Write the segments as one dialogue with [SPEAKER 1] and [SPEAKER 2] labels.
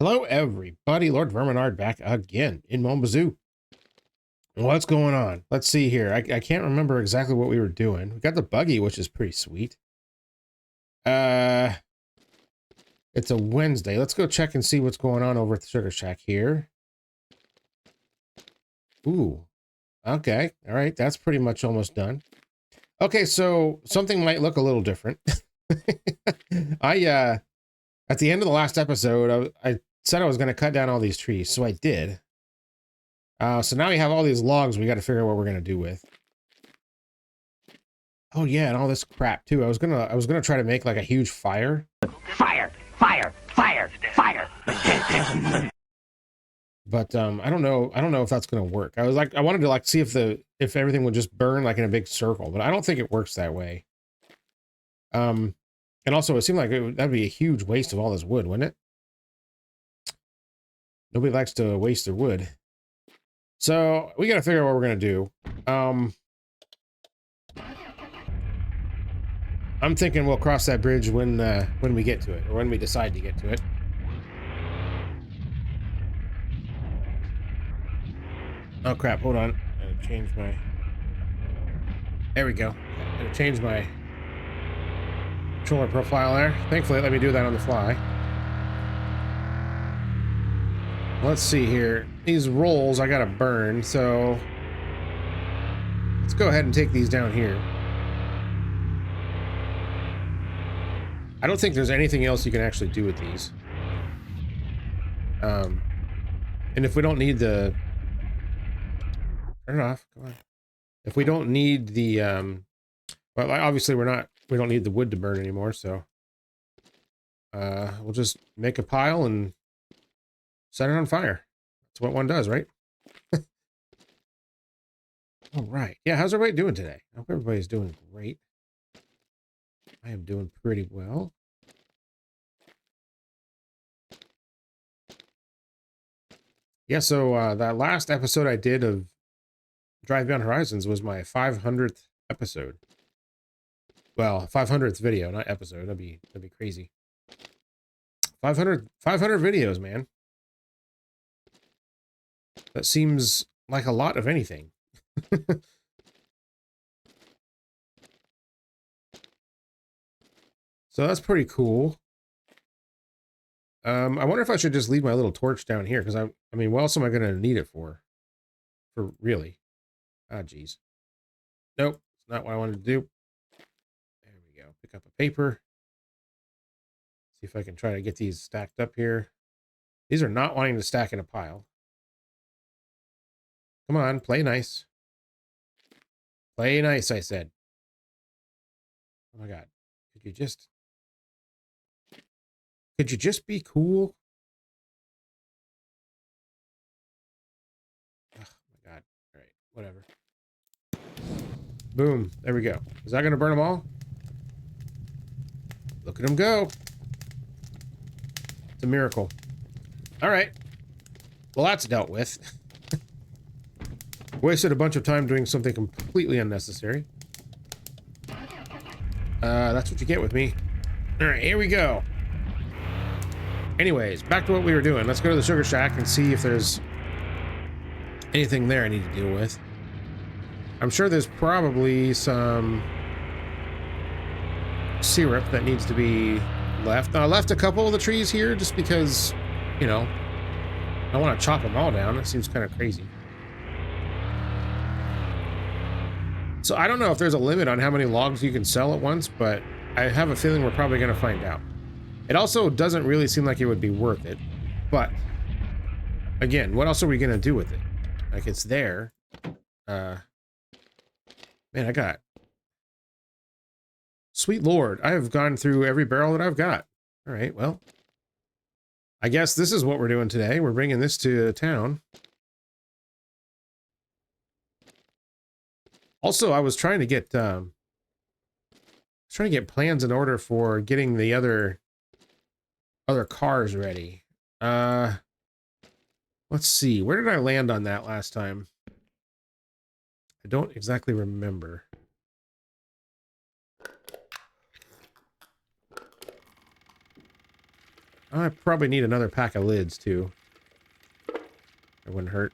[SPEAKER 1] Hello, everybody. Lord Verminard back again in Mon Bazou. What's going on? Let's see here. I can't remember exactly what we were doing. We got the buggy, which is pretty sweet. It's a Wednesday. Let's go check and see what's going on over at the Sugar Shack here. Ooh. Okay. All right. That's pretty much almost done. Okay, so something might look a little different. At the end of the last episode, I said I was going to cut down all these trees, so I did. So now we have all these logs we got to figure out what we're going to do with. Oh yeah, and all this crap too. I was gonna try to make like a huge fire.
[SPEAKER 2] Fire! Fire! Fire! Fire!
[SPEAKER 1] But I don't know if that's gonna work. I wanted to like see if everything would just burn like in a big circle, but I don't think it works that way. And also it seemed like that'd be a huge waste of all this wood, wouldn't it? Nobody likes to waste their wood. So we gotta figure out what we're gonna do. I'm thinking we'll cross that bridge when we get to it, or when we decide to get to it. Oh crap, hold on. I gotta change my... There we go. I gotta change my controller profile there. Thankfully, let me do that on the fly. Let's see here. These rolls I gotta burn, so... let's go ahead and take these down here. I don't think there's anything else you can actually do with these. And if we don't need the... turn it off, come on. If we don't need the, well, obviously we don't need the wood to burn anymore, so... we'll just make a pile and set it on fire. That's what one does, right? All right. Yeah, how's everybody doing today? I hope everybody's doing great. I am doing pretty well. Yeah, so that last episode I did of Drive Beyond Horizons was my 500th episode. Well, 500th video, not episode. That'd be crazy. 500 videos, man. That seems like a lot of anything. So that's pretty cool. I wonder if I should just leave my little torch down here, because I mean, what else am I going to need it for? For really? Ah, geez. Nope, it's not what I wanted to do. There we go. Pick up a paper. See if I can try to get these stacked up here. These are not wanting to stack in a pile. Come on, play nice. Play nice, I said. Oh my god. Could you just be cool? Oh my god. All right, whatever. Boom. There we go. Is that going to burn them all? Look at them go. It's a miracle. All right. Well, that's dealt with. Wasted a bunch of time doing something completely unnecessary. That's what you get with me. All right, here we go. Anyways, back to what we were doing. Let's go to the Sugar Shack and see if there's anything there I need to deal with. I'm sure there's probably some syrup that needs to be left. Now, I left a couple of the trees here just because, you know, I want to chop them all down. It seems kind of crazy. So I don't know if there's a limit on how many logs you can sell at once, but I have a feeling we're probably going to find out. It also doesn't really seem like it would be worth it. But, again, what else are we going to do with it? Like, it's there. Man, I got... Sweet Lord, I have gone through every barrel that I've got. All right, well. I guess this is what we're doing today. We're bringing this to town. Also, I was trying to get plans in order for getting the other cars ready. Let's see. Where did I land on that last time? I don't exactly remember. I probably need another pack of lids too. It wouldn't hurt.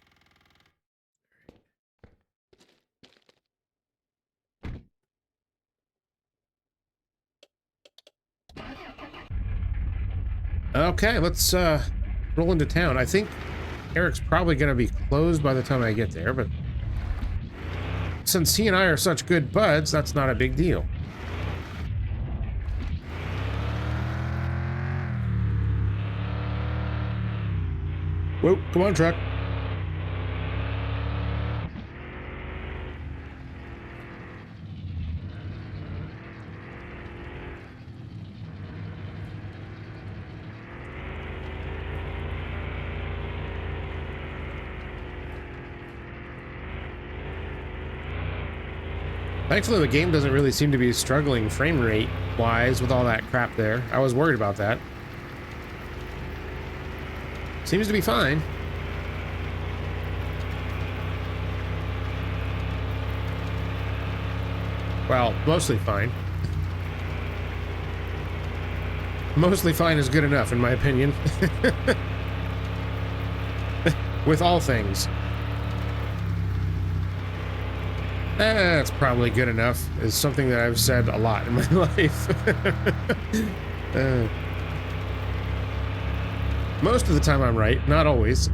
[SPEAKER 1] Okay, let's roll into town. I think Eric's probably going to be closed by the time I get there, but since he and I are such good buds, that's not a big deal. Whoa, come on, truck. Thankfully, the game doesn't really seem to be struggling frame rate wise with all that crap there. I was worried about that. Seems to be fine. Well, mostly fine. Mostly fine is good enough, in my opinion. With all things. That's probably good enough, is something that I've said a lot in my life. Most of the time I'm right, not always.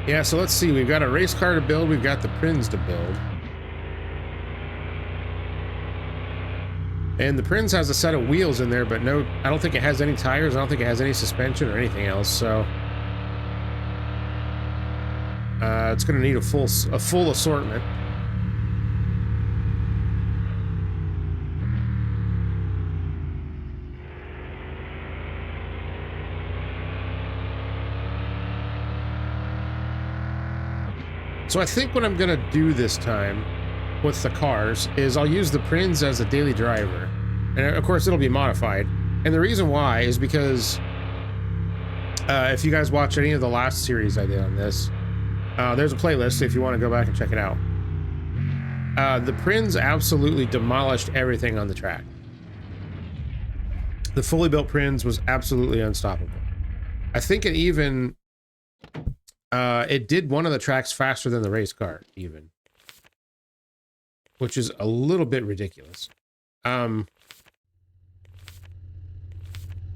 [SPEAKER 1] Yeah, so let's see. We've got a race car to build. We've got the Prinz to build. And the Prinz has a set of wheels in there, but no, I don't think it has any tires. I don't think it has any suspension or anything else, so... it's going to need a full assortment. So I think what I'm going to do this time with the cars is I'll use the Prinz as a daily driver. And of course it'll be modified. And the reason why is because if you guys watch any of the last series I did on this, there's a playlist if you want to go back and check it out. The Prinz absolutely demolished everything on the track. The fully built Prinz was absolutely unstoppable. I think it even... it did one of the tracks faster than the race car, even. Which is a little bit ridiculous.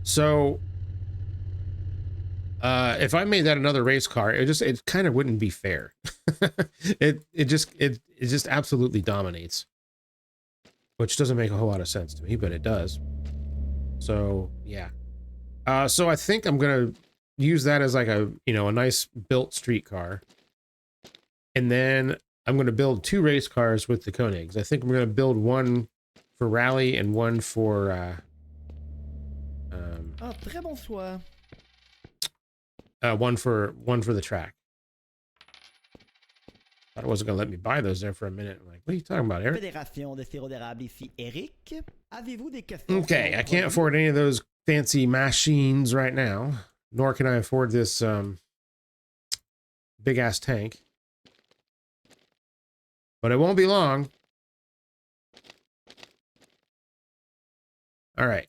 [SPEAKER 1] So... if I made that another race car, it kind of wouldn't be fair. it just absolutely dominates. Which doesn't make a whole lot of sense to me, but it does. So, yeah. So I think I'm gonna use that as like a, a nice built street car. And then I'm going to build 2 race cars with the Koenigs. I think I'm going to build one for rally and one for
[SPEAKER 3] très bonsoir.
[SPEAKER 1] One for the track. Thought it wasn't going to let me buy those there for a minute. I'm like, what are you talking about, Eric?
[SPEAKER 3] Fédération de sirop d'érable ici, Eric. Avez-vous des questions?
[SPEAKER 1] Okay, I can't afford any of those fancy machines right now. Nor can I afford this big ass tank. But it won't be long. All right.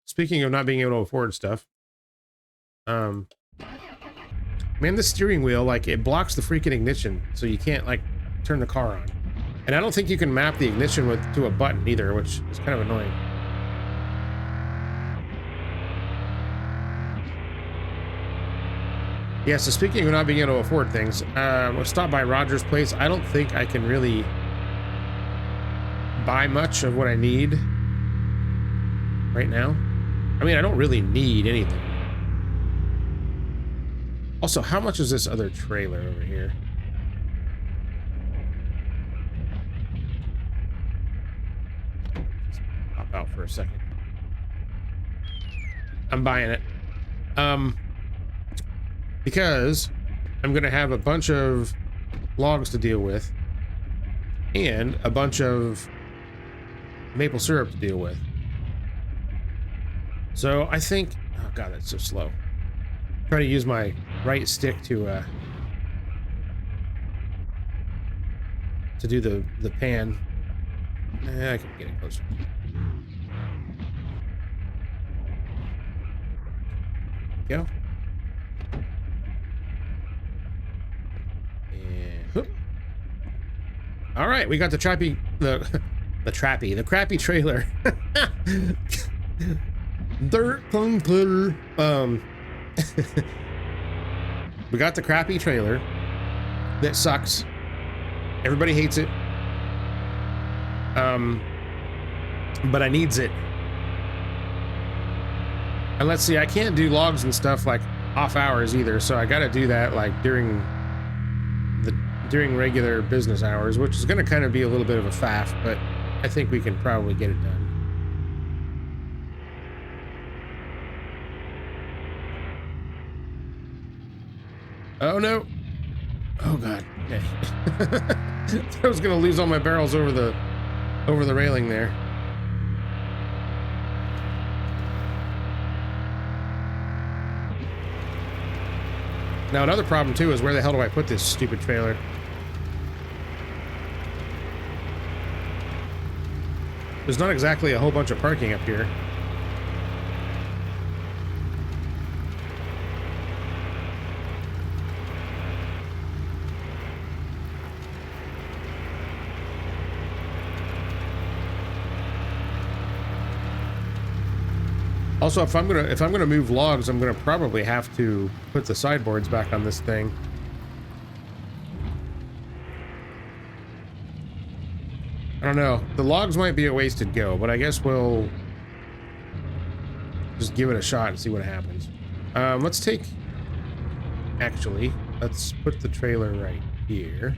[SPEAKER 1] Speaking of not being able to afford stuff, man, the steering wheel, like, it blocks the freaking ignition, so you can't, like, turn the car on. And I don't think you can map the ignition to a button either, which is kind of annoying. Yeah, so speaking of not being able to afford things, we'll stop by Roger's place. I don't think I can really buy much of what I need right now. I mean, I don't really need anything. Also, how much is this other trailer over here? Just pop out for a second. I'm buying it. Because I'm going to have a bunch of logs to deal with and a bunch of maple syrup to deal with. So I think... Oh god, that's so slow. Try to use my right stick to do the pan. I can get it closer. Go. And whoop. All right, we got the crappy trailer. Dirt tongue glitter. We got the crappy trailer that sucks. Everybody hates it. But I needs it. And let's see, I can't do logs and stuff like off hours either, so I gotta do that like during regular business hours, which is gonna kind of be a little bit of a faff, but I think we can probably get it done. Oh no. Oh god. Okay. I was gonna lose all my barrels over the railing there. Now another problem too is where the hell do I put this stupid trailer? There's not exactly a whole bunch of parking up here. Also, if I'm gonna move logs, I'm gonna probably have to put the sideboards back on this thing. I don't know. The logs might be a wasted go, but I guess we'll just give it a shot and see what happens. Let's take... Actually, let's put the trailer right here.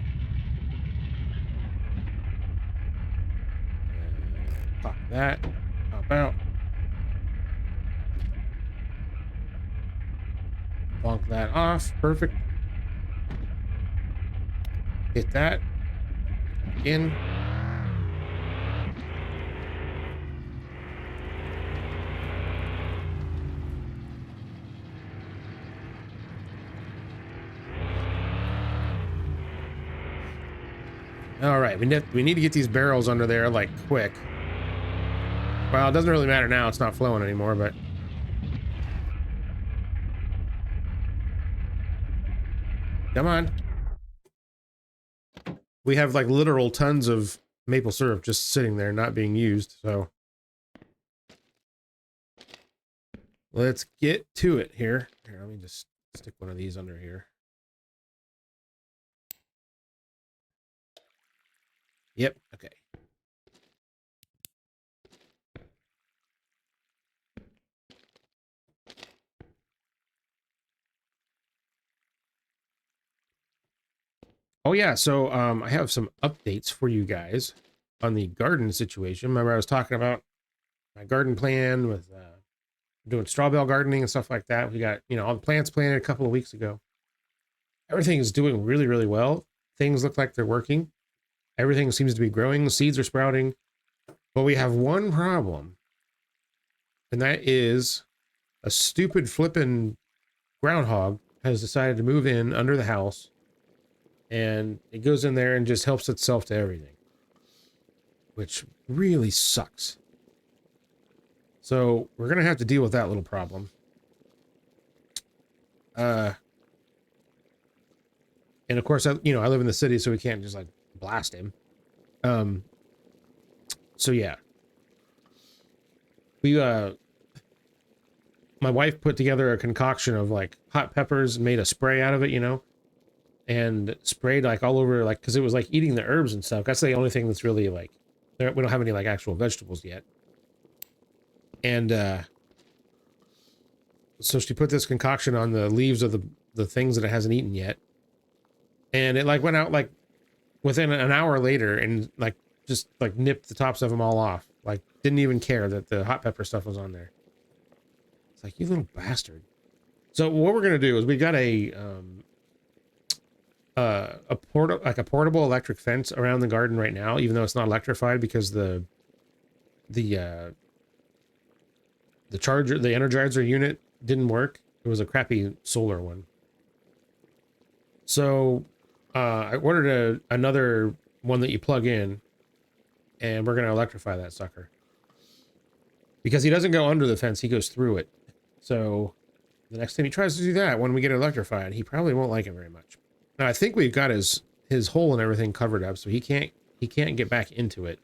[SPEAKER 1] Pop that. Pop out. Bonk that off. Perfect. Hit that. Back in. All right, we need to get these barrels under there like quick. Well, it doesn't really matter now. It's not flowing anymore, but come on. We have like literal tons of maple syrup just sitting there not being used, so let's get to it here. Here, let me just stick one of these under here. Yep, okay. Oh yeah, so I have some updates for you guys on the garden situation. Remember I was talking about my garden plan with doing straw bale gardening and stuff like that. We got, you know, all the plants planted a couple of weeks ago. Everything is doing really, really well. Things look like they're working. Everything seems to be growing. Seeds are sprouting. But we have one problem. And that is a stupid flippin' groundhog has decided to move in under the house. And it goes in there and just helps itself to everything. Which really sucks. So we're going to have to deal with that little problem. And of course, I live in the city, so we can't just like blast him. So yeah. My wife put together a concoction of like hot peppers and made a spray out of it, you know, and sprayed like all over, like, cause it was like eating the herbs and stuff. That's the only thing that's really like, we don't have any like actual vegetables yet. And, so she put this concoction on the leaves of the things that it hasn't eaten yet. And it like went out like within an hour later and like just like nipped the tops of them all off. Like didn't even care that the hot pepper stuff was on there. It's like, you little bastard. So what we're going to do is we got a portable electric fence around the garden right now, even though it's not electrified because the charger, the Energizer unit didn't work. It was a crappy solar one. So I ordered another one that you plug in, and we're going to electrify that sucker. Because he doesn't go under the fence, he goes through it. So the next time he tries to do that, when we get electrified, he probably won't like it very much. Now I think we've got his hole and everything covered up, so he can't get back into it.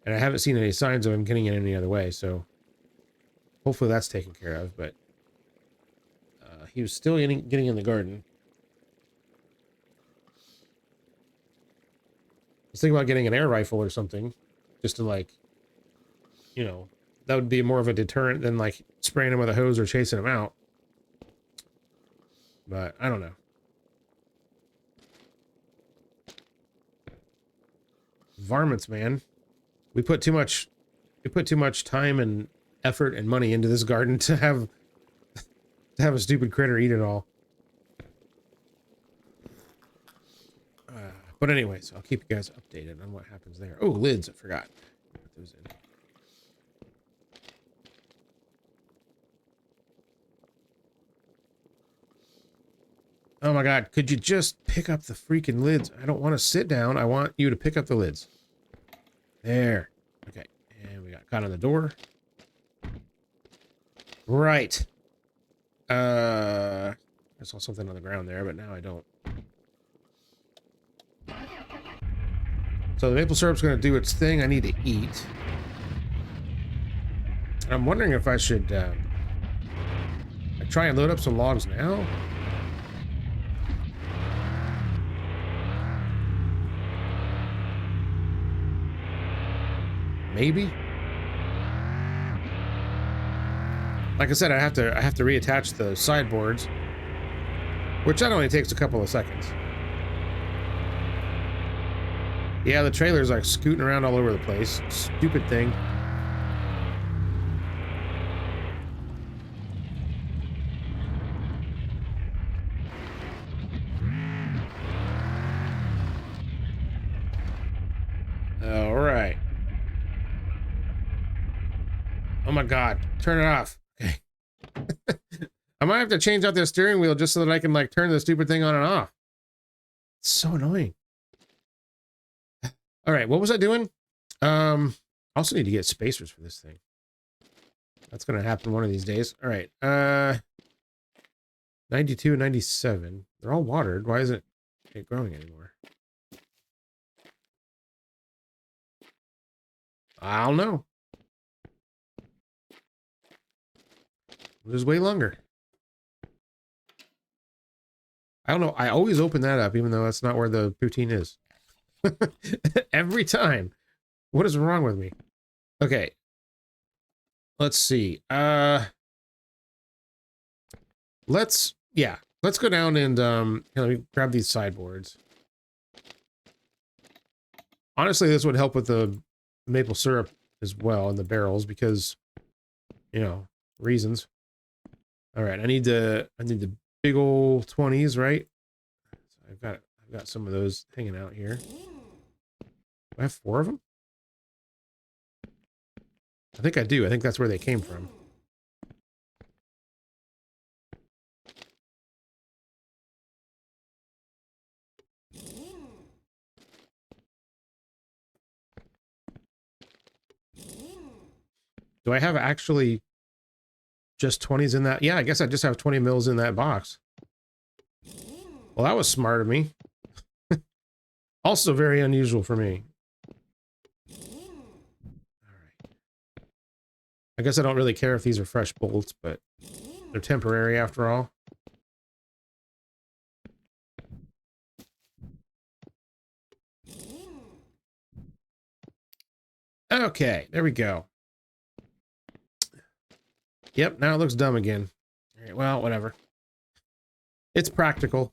[SPEAKER 1] And I haven't seen any signs of him getting in any other way, so hopefully that's taken care of. But he was still getting in the garden. I was thinking about getting an air rifle or something, just to, like, you know, that would be more of a deterrent than like spraying him with a hose or chasing him out. But I don't know. Varmints, man. We put too much time and effort and money into this garden to have a stupid critter eat it all. But anyways, I'll keep you guys updated on what happens there. Oh, lids, I forgot. Put those in. Oh my god, could you just pick up the freaking lids? I don't want to sit down. I want you to pick up the lids. There. Okay, and we got caught on the door. Right. I saw something on the ground there, but now I don't. So the maple syrup's going to do its thing. I need to eat. I'm wondering if I should try and load up some logs now. Maybe. Like I said, I have to reattach the sideboards, which that only takes a couple of seconds. Yeah, the trailer's like scooting around all over the place. Stupid thing. All right. Oh my god, turn it off. Okay. I might have to change out the steering wheel just so that I can like turn the stupid thing on and off. It's so annoying. All right, what was I doing? I also need to get spacers for this thing. That's gonna happen one of these days. All right, 92 and 97. They're all watered. Why isn't it growing anymore? I don't know. There's way longer. I don't know. I always open that up, even though that's not where the poutine is. Every time. What is wrong with me? Okay. Let's see. Let's go down and let me grab these sideboards. Honestly, this would help with the maple syrup as well in the barrels because, you know, reasons. All right, I need the big old 20s, right? So I've got some of those hanging out here. Do I have 4 of them? I think I do. I think that's where they came from. Do I have actually just 20s in that? Yeah, I guess I just have 20 mils in that box. Well, that was smart of me. Also very unusual for me. All right. I guess I don't really care if these are fresh bolts, but they're temporary after all. Okay, there we go. Yep, now it looks dumb again. All right, well, whatever. It's practical.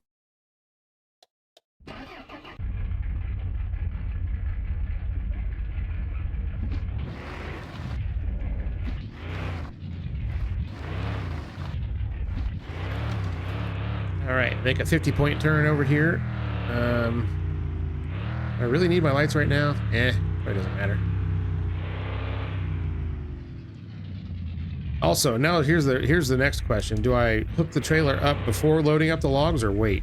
[SPEAKER 1] All right, make a 50-point turn over here. I really need my lights right now. It doesn't matter. Also, now here's the next question. Do I hook the trailer up before loading up the logs or wait?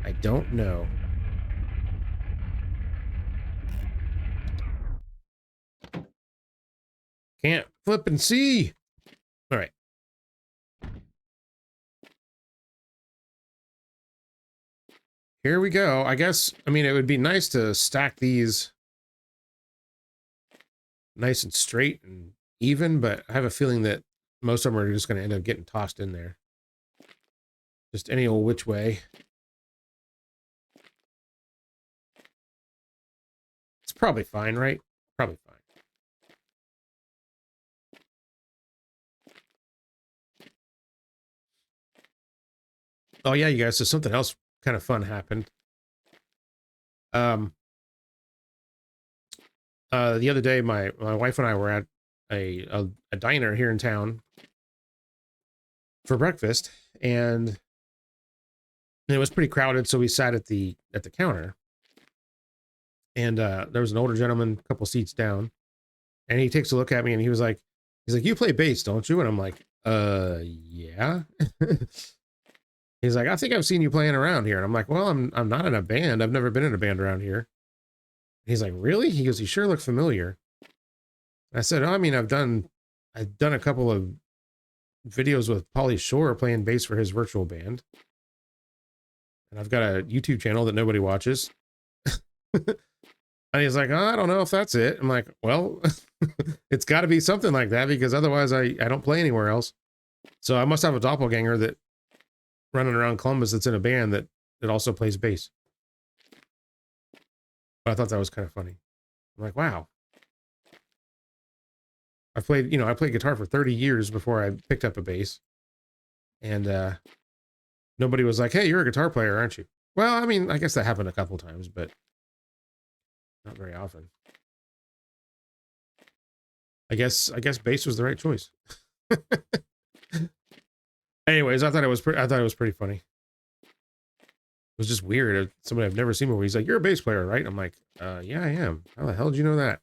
[SPEAKER 1] I don't know. Can't flip and see. All right. Here we go. I guess, I mean, it would be nice to stack these nice and straight and even, but I have a feeling that most of them are just going to end up getting tossed in there. Just any old which way. It's probably fine, right? Probably fine. Oh yeah, you guys, so something else kind of fun happened. The other day, my wife and I were at a diner here in town for breakfast, and it was pretty crowded, so we sat at the counter. And there was an older gentleman a couple seats down, and he takes a look at me, and he's like, "You play bass, don't you?" And I'm like, yeah." He's like, "I think I've seen you playing around here." And I'm like, "Well, I'm not in a band. I've never been in a band around here." He's like, "Really?" He goes, "You sure look familiar." I said, "Oh, I mean, I've done a couple of videos with Pauly Shore playing bass for his virtual band. And I've got a YouTube channel that nobody watches." And he's like, "Oh, I don't know if that's it." I'm like, "Well, it's got to be something like that, because otherwise I don't play anywhere else. So I must have a doppelganger that running around Columbus that's in a band that also plays bass." But I thought that was kind of funny. I'm like, wow. I played guitar for 30 years before I picked up a bass. And nobody was like, "Hey, you're a guitar player, aren't you?" Well, I mean, I guess that happened a couple times, but not very often. I guess bass was the right choice. Anyways, I thought it was pretty funny. It was just weird. Somebody I've never seen before. He's like, "You're a bass player, right?" I'm like, "Yeah, I am." "How the hell did you know that?"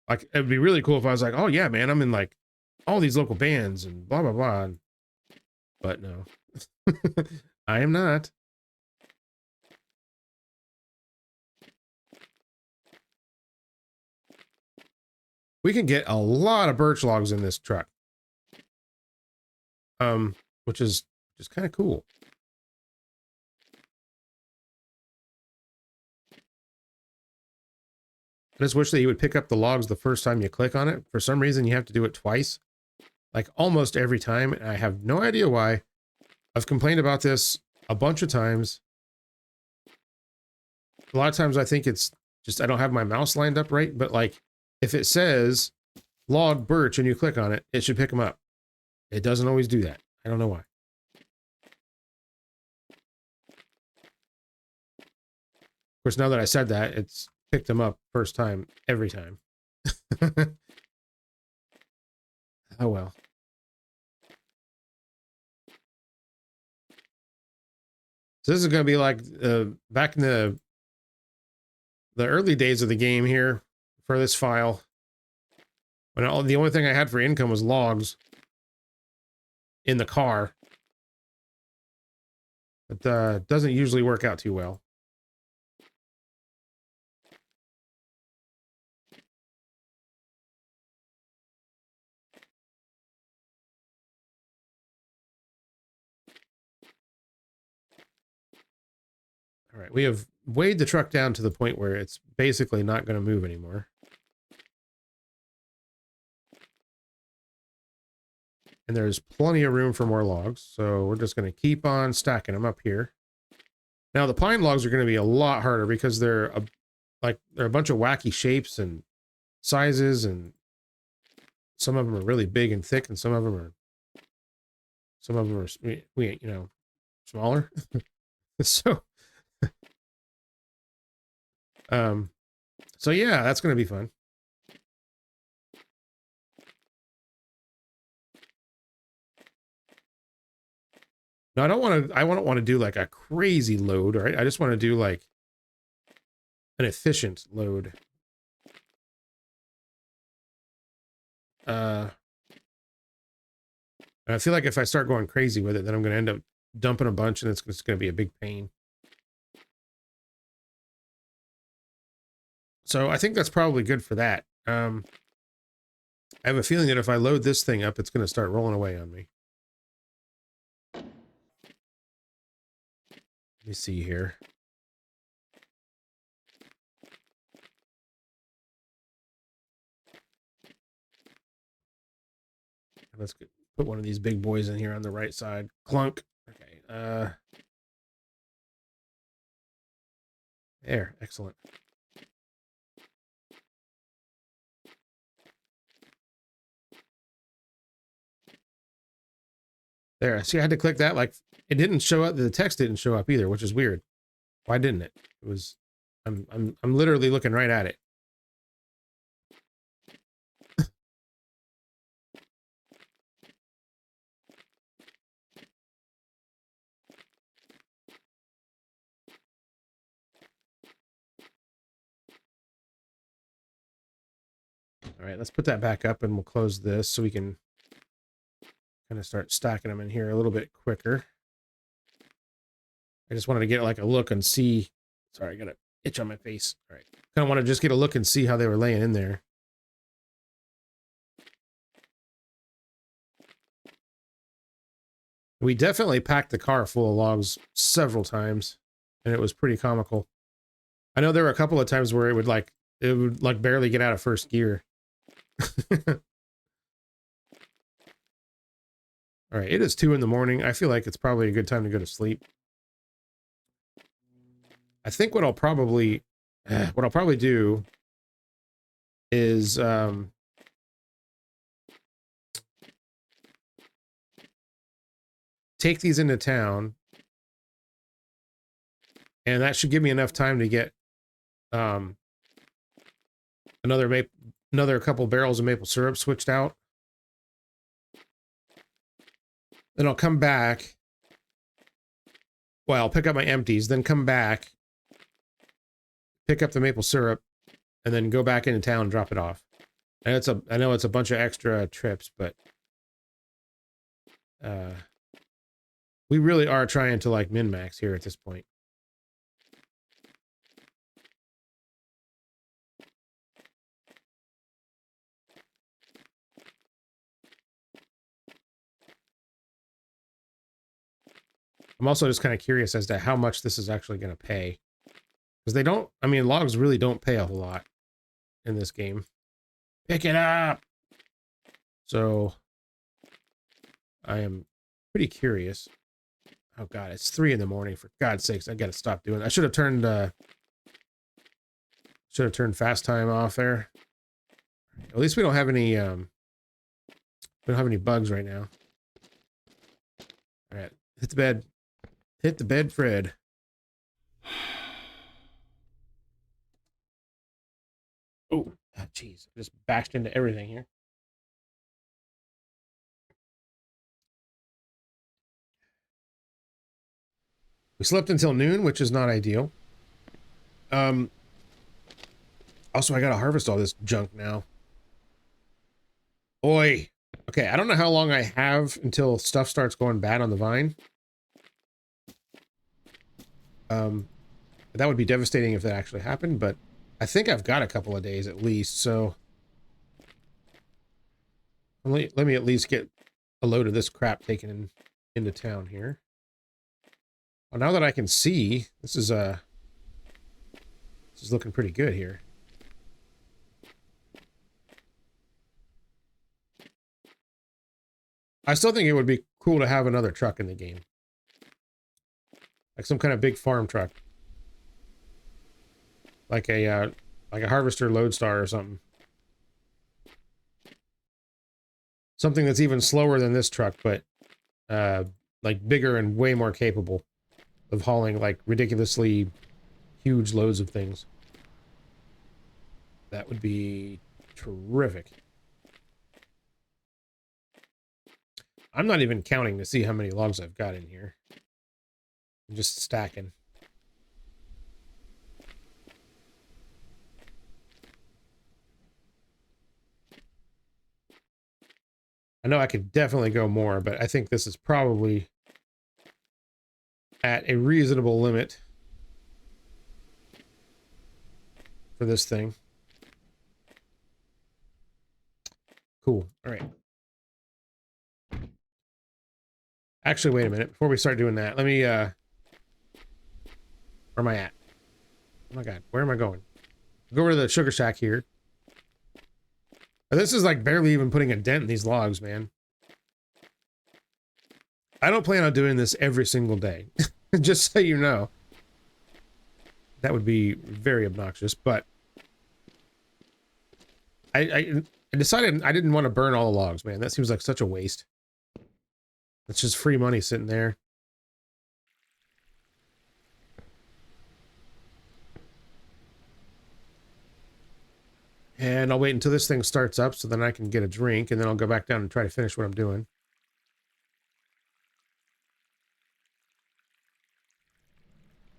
[SPEAKER 1] Like, it'd be really cool if I was like, "Oh yeah, man, I'm in like all these local bands and blah blah blah." But no, I am not. We can get a lot of birch logs in this truck, which is just kind of cool. I just wish that you would pick up the logs the first time you click on it. For some reason, you have to do it twice, like almost every time. And I have no idea why. I've complained about this a bunch of times. A lot of times I think it's just I don't have my mouse lined up right, but like if it says log birch and you click on it, it should pick them up. It doesn't always do that. I don't know why. Of course, now that I said that, it's picked them up first time every time. Oh well. So this is going to be like back in the early days of the game here for this file, when the only thing I had for income was logs in the car. But doesn't usually work out too well. All right, we have weighed the truck down to the point where it's basically not going to move anymore. And there's plenty of room for more logs, so we're just going to keep on stacking them up here. Now, the pine logs are going to be a lot harder because they're a bunch of wacky shapes and sizes, and some of them are really big and thick, and some of them are smaller. So so yeah, that's going to be fun. No, I don't want to do like a crazy load, right? I just want to do like an efficient load. And I feel like if I start going crazy with it, then I'm going to end up dumping a bunch and it's just going to be a big pain. So I think that's probably good for that. I have a feeling that if I load this thing up, it's going to start rolling away on me. Let me see here. Let's put one of these big boys in here on the right side. Clunk. Okay. There. Excellent. There. See, I had to click that. Like, it didn't show up. The text didn't show up either, which is weird. Why didn't it? It was. I'm literally looking right at it. All right, let's put that back up and we'll close this so we can kind of start stacking them in here a little bit quicker. I just wanted to get like a look and see. Sorry, I got an itch on my face. All right. Kind of want to just get a look and see how they were laying in there. We definitely packed the car full of logs several times, and it was pretty comical. I know there were a couple of times where it would like barely get out of first gear. All right, it is 2 in the morning. I feel like it's probably a good time to go to sleep. I think what I'll probably do is take these into town, and that should give me enough time to get another couple barrels of maple syrup switched out. Then I'll come back. Well, I'll pick up my empties, then come back, pick up the maple syrup, and then go back into town and drop it off. And I know it's a bunch of extra trips, but we really are trying to like min-max here at this point. I'm also just kind of curious as to how much this is actually going to pay. Because they don't, I mean, logs really don't pay a whole lot in this game. Pick it up! So, I am pretty curious. Oh god, it's 3 in the morning. For God's sakes, I gotta stop doing that. I should have turned fast time off there. At least we don't have any bugs right now. All right, hit the bed. Hit the bed, Fred. Oh, jeez. I just bashed into everything here. We slept until noon, which is not ideal. Also, I gotta harvest all this junk now. Oi. Okay, I don't know how long I have until stuff starts going bad on the vine. That would be devastating if that actually happened, but I think I've got a couple of days at least, so let me at least get a load of this crap taken into town here. Well, now that I can see, this is looking pretty good here. I still think it would be cool to have another truck in the game. Like some kind of big farm truck. Like a harvester lodestar or something. Something that's even slower than this truck, but like bigger and way more capable of hauling like ridiculously huge loads of things. That would be terrific. I'm not even counting to see how many logs I've got in here. I'm just stacking. I know I could definitely go more, but I think this is probably at a reasonable limit for this thing. Cool. All right. Actually, wait a minute. Before we start doing that, let me, where am I at? Oh my God, where am I going? Go over to the sugar shack here. This is like barely even putting a dent in these logs, man. I don't plan on doing this every single day. Just so you know. That would be very obnoxious, but I decided I didn't want to burn all the logs, man. That seems like such a waste. That's just free money sitting there. And I'll wait until this thing starts up so then I can get a drink, and then I'll go back down and try to finish what I'm doing.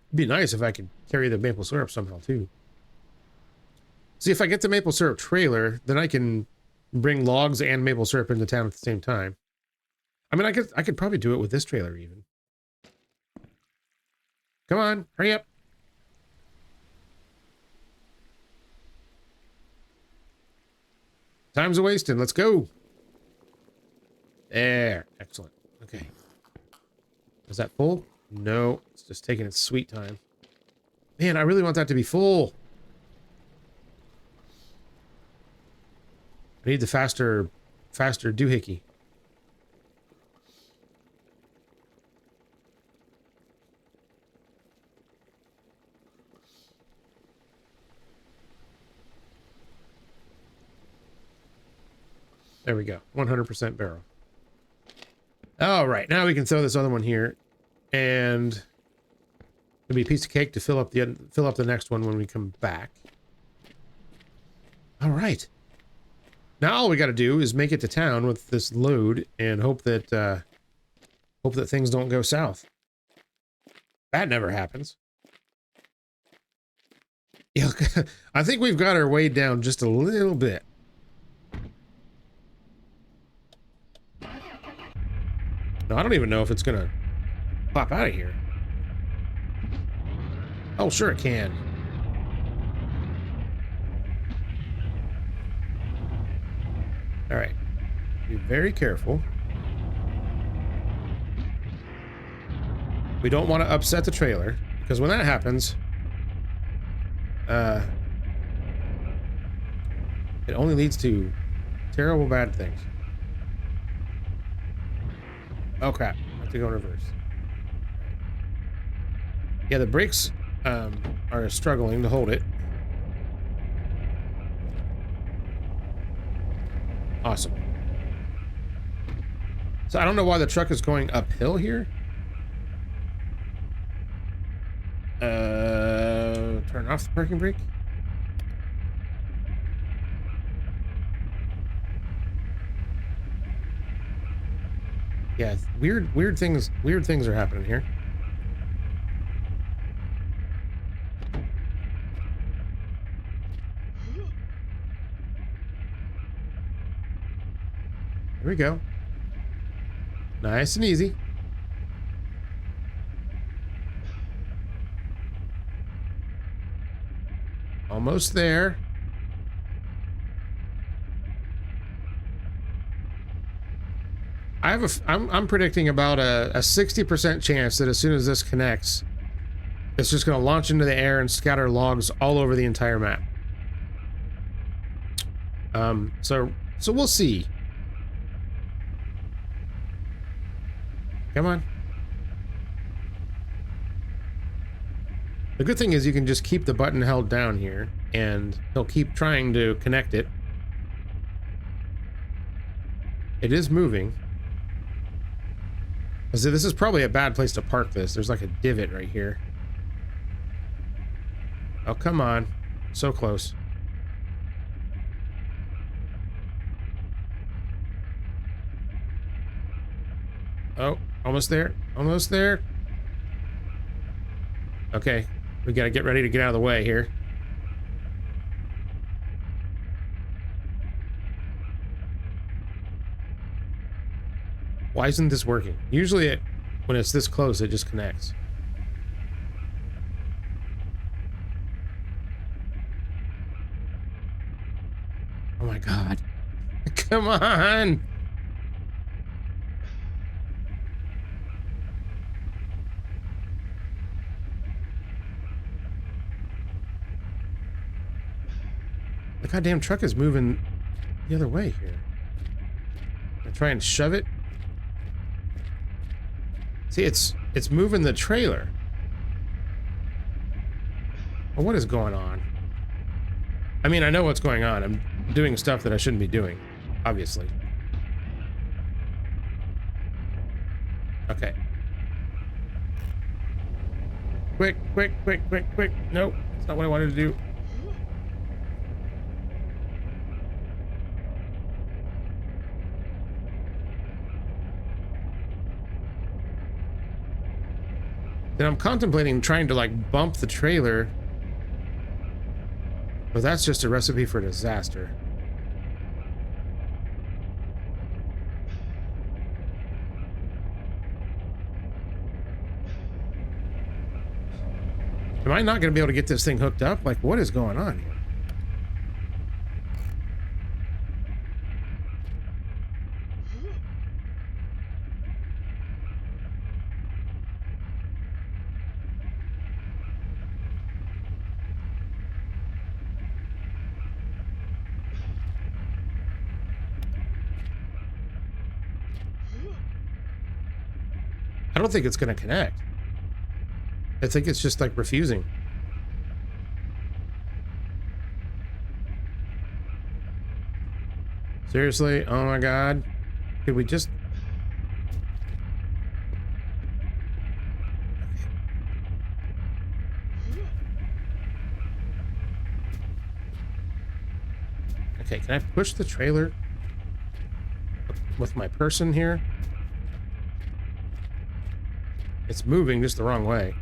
[SPEAKER 1] It'd be nice if I could carry the maple syrup somehow, too. See, if I get the maple syrup trailer, then I can bring logs and maple syrup into town at the same time. I mean, I could probably do it with this trailer, even. Come on, hurry up. Time's a wasting. Let's go. There. Excellent. Okay. Is that full? No. It's just taking its sweet time. Man, I really want that to be full. I need the faster doohickey. There we go. 100% barrel. All right, now we can throw this other one here, and it'll be a piece of cake to fill up the next one when we come back. All right. Now all we got to do is make it to town with this load and hope that things don't go south. That never happens. Yeah, I think we've got our way down just a little bit. No, I don't even know if it's gonna pop out of here. Oh, sure it can. All right. Be very careful. We don't want to upset the trailer, because when that happens, it only leads to terrible bad things. Oh crap, I have to go in reverse. Yeah, the brakes are struggling to hold it. Awesome. So I don't know why the truck is going uphill here. Turn off the parking brake. Yeah, weird things are happening here. There we go. Nice and easy. Almost there. I'm predicting about a 60% chance that as soon as this connects, it's just going to launch into the air and scatter logs all over the entire map. So we'll see. Come on. The good thing is you can just keep the button held down here, and he'll keep trying to connect it. It is moving. So this is probably a bad place to park this. There's like a divot right here. Oh, come on. So close. Oh, almost there. Almost there. Okay. We gotta get ready to get out of the way here. Why isn't this working? Usually when it's this close, it just connects. Oh my god. Come on! The goddamn truck is moving the other way here. I try and shove it. See, it's moving the trailer. Well, what is going on? I mean, I know what's going on. I'm doing stuff that I shouldn't be doing, obviously. Okay. Quick, quick, quick, quick, quick. Nope, that's not what I wanted to do. Then I'm contemplating trying to, like, bump the trailer. But that's just a recipe for disaster. Am I not going to be able to get this thing hooked up? Like, what is going on here? I don't think it's going to connect. I think it's just like refusing. Seriously? Oh my god. Could we just... Okay, can I push the trailer with my person here? It's moving just the wrong way.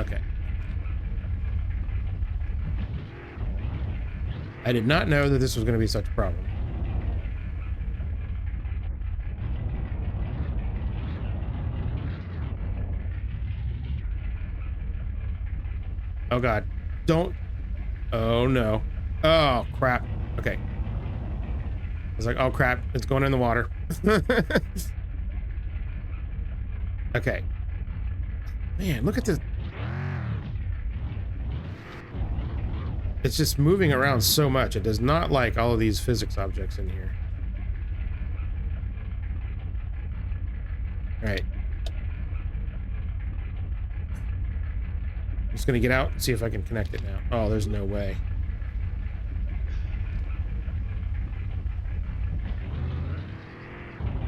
[SPEAKER 1] Okay. I did not know that this was going to be such a problem. Oh god. Don't. Oh no. Oh crap. Okay. I was like, oh crap, it's going in the water. Okay. Man, look at this. It's just moving around so much. It does not like all of these physics objects in here. All right. I'm just gonna get out and see if I can connect it now. Oh, there's no way.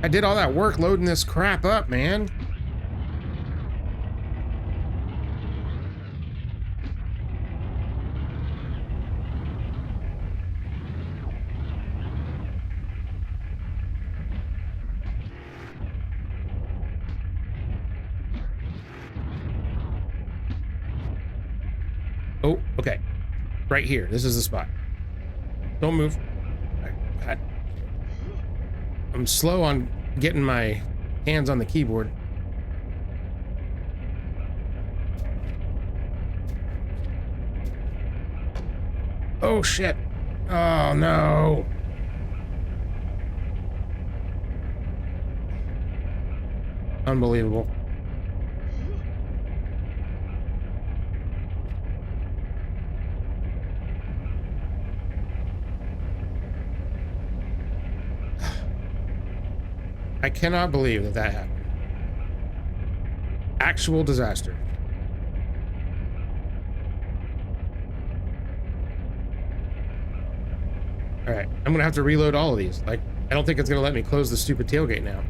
[SPEAKER 1] I did all that work loading this crap up, man. Oh, okay. Right here. This is the spot. Don't move. God. I'm slow on getting my hands on the keyboard. Oh, shit. Oh, no. Unbelievable. I cannot believe that that happened. Actual disaster. All right, I'm gonna have to reload all of these. Like, I don't think it's gonna let me close the stupid tailgate now.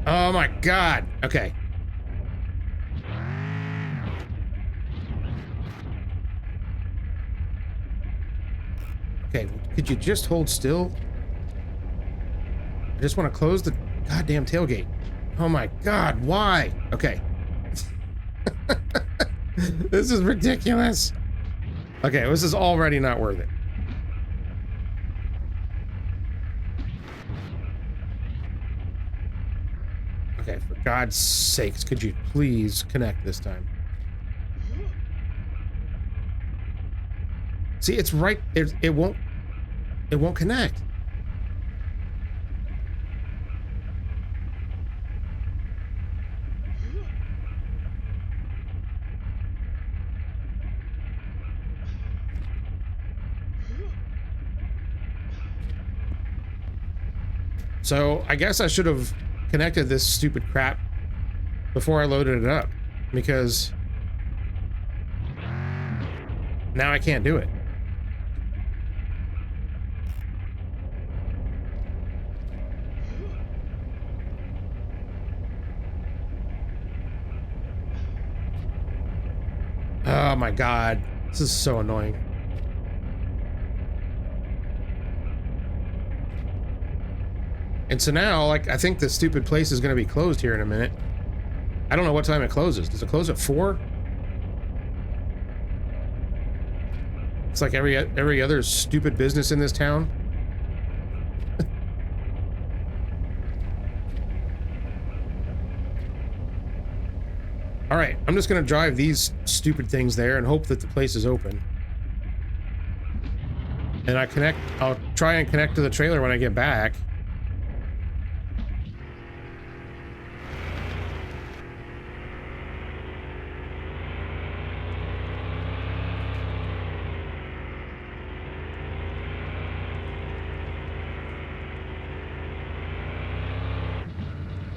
[SPEAKER 1] Oh my god. Okay. Okay, could you just hold still? I just want to close the goddamn tailgate. Oh my God, why? Okay. This is ridiculous. Okay, this is already not worth it. Okay, for God's sakes, could you please connect this time? See, it's right there. It won't connect. So I guess I should have connected this stupid crap before I loaded it up, because now I can't do it. Oh my God, this is so annoying. And so now, like, I think the stupid place is going to be closed here in a minute. I don't know what time it closes. Does it close at 4? It's like every other stupid business in this town. All right, I'm just going to drive these stupid things there and hope that the place is open. And I'll try and connect to the trailer when I get back.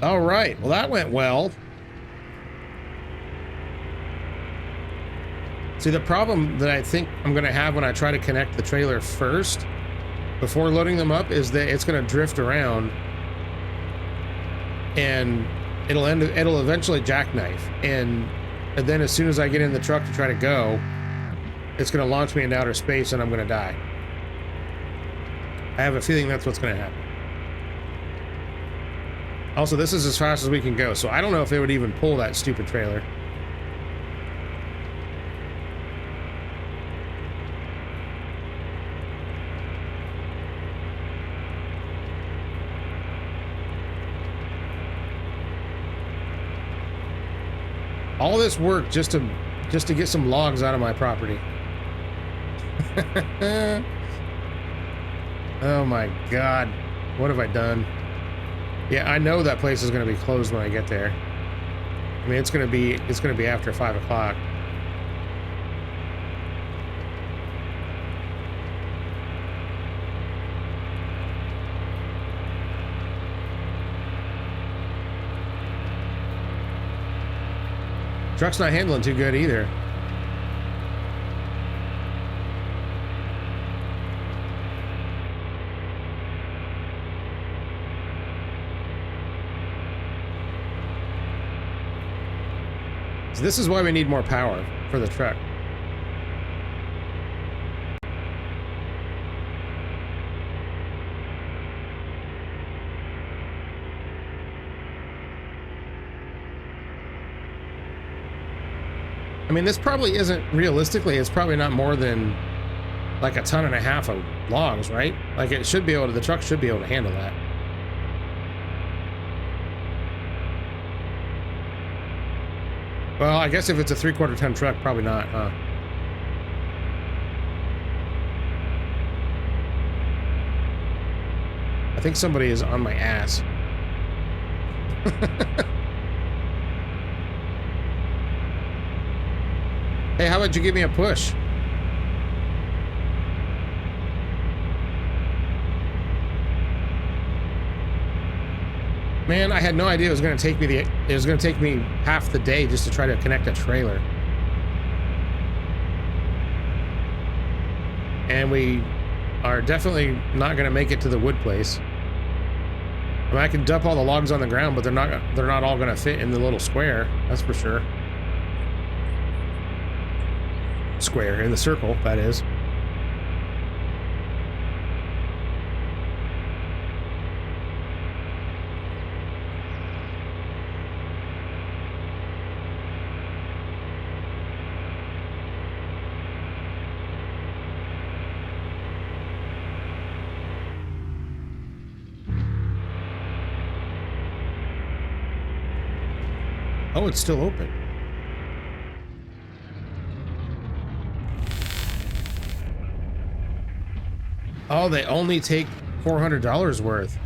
[SPEAKER 1] All right, well, that went well. See, the problem that I think I'm going to have when I try to connect the trailer first, before loading them up, is that it's going to drift around and it'll eventually jackknife. And then as soon as I get in the truck to try to go, it's going to launch me into outer space and I'm going to die. I have a feeling that's what's going to happen. Also, this is as fast as we can go, so I don't know if it would even pull that stupid trailer. All this work just to get some logs out of my property. Oh my God, what have I done? Yeah, I know that place is going to be closed when I get there. I mean, it's going to be after 5 o'clock. Truck's not handling too good either. So this is why we need more power for the truck. I mean, this probably isn't, realistically, it's probably not more than like 1.5 tons of logs, right? Like, it should be able to, the truck should be able to handle that. Well, I guess if it's a 3/4 ton truck, probably not, huh? I think somebody is on my ass. Hey, how about you give me a push? Man, I had no idea it was going to take me half the day just to try to connect a trailer. And we are definitely not going to make it to the wood place. I mean, I can dump all the logs on the ground, but they're not all going to fit in the little square. That's for sure. Square in the circle, that is. Oh, it's still open. Oh, they only take $400 worth.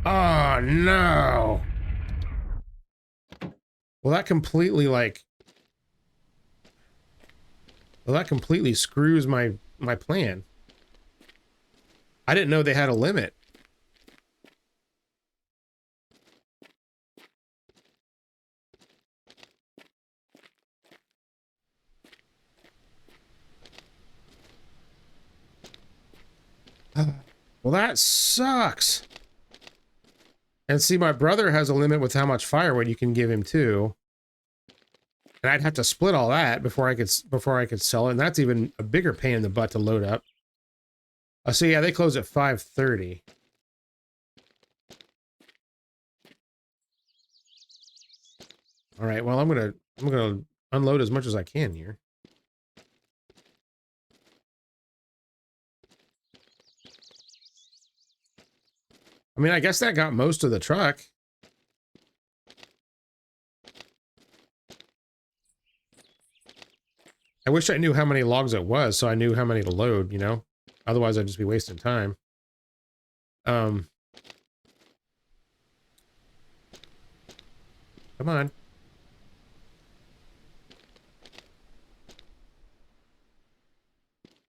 [SPEAKER 1] Oh, no. Well, that completely, like... Well, that completely screws my plan. I didn't know they had a limit. Well, that sucks. And see, my brother has a limit with how much firewood you can give him too. And I'd have to split all that before I could sell it, and that's even a bigger pain in the butt to load up. So yeah, they close at 5:30. All right, well, I'm gonna unload as much as I can here. I mean, I guess that got most of the truck. I wish I knew how many logs it was, so I knew how many to load, you know? Otherwise, I'd just be wasting time. Come on.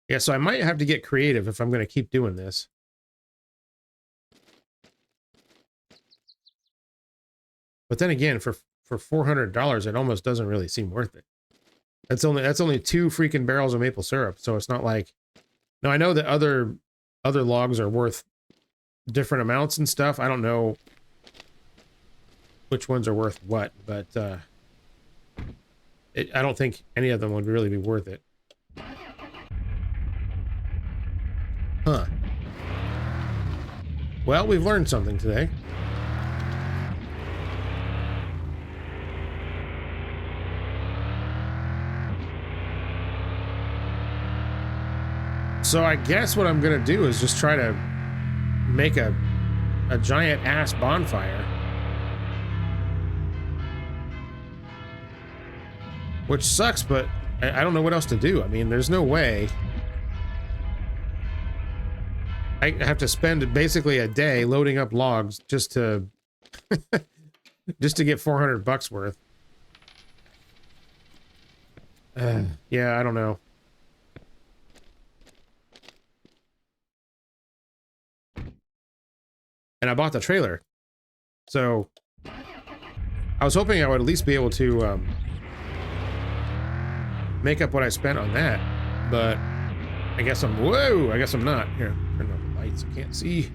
[SPEAKER 1] Yeah, so I might have to get creative if I'm going to keep doing this. But then again, for $400, it almost doesn't really seem worth it. That's only 2 freaking barrels of maple syrup, so it's not like... Now, I know that other logs are worth different amounts and stuff. I don't know which ones are worth what, but I don't think any of them would really be worth it. Huh. Well, we've learned something today. So I guess what I'm gonna do is just try to make a giant ass bonfire. Which sucks, but I don't know what else to do. I mean, there's no way. I have to spend basically a day loading up logs just to just to get $400 worth. Yeah, I don't know. And I bought the trailer, so I was hoping I would at least be able to make up what I spent on that, but I guess I'm... Whoa! I guess I'm not. Here, turn on the lights. I can't see.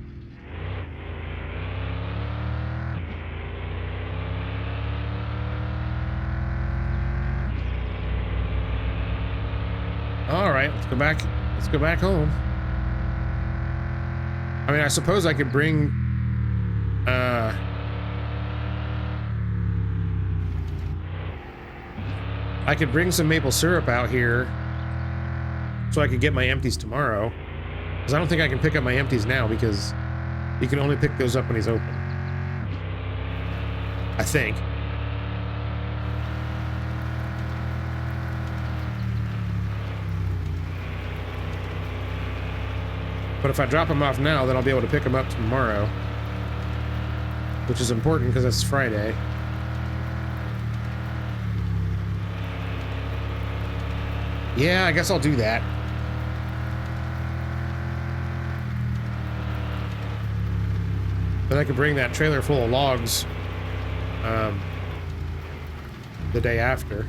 [SPEAKER 1] All right, let's go back. Let's go back home. I mean, I suppose I could bring... I could bring some maple syrup out here so I could get my empties tomorrow. Because I don't think I can pick up my empties now because you can only pick those up when he's open. I think. But if I drop them off now, then I'll be able to pick them up tomorrow. Which is important because it's Friday. Yeah, I guess I'll do that. Then I could bring that trailer full of logs the day after.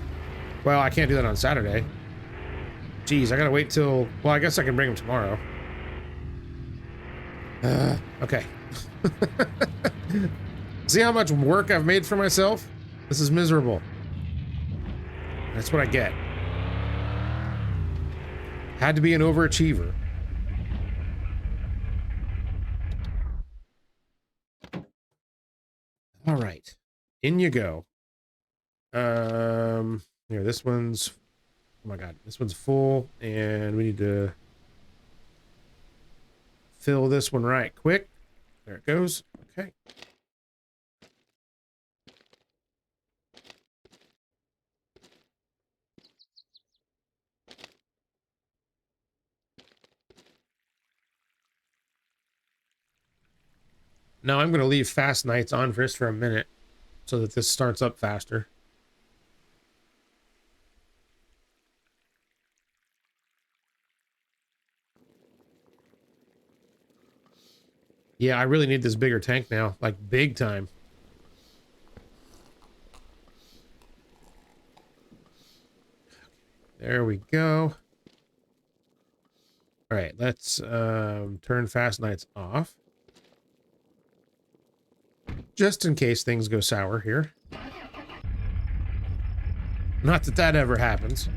[SPEAKER 1] Well, I can't do that on Saturday. Geez, I gotta wait till... Well, I guess I can bring them tomorrow. Okay. See how much work I've made for myself? This is miserable. That's what I get. Had to be an overachiever. All right, in you go. Here, this one's... Oh my god, this one's full, and we need to fill this one right quick. There it goes. Okay. No, I'm going to leave fast nights on just for a minute so that this starts up faster. Yeah, I really need this bigger tank now, like big time. There we go. All right, let's turn fast nights off. Just in case things go sour here. Not that that ever happens.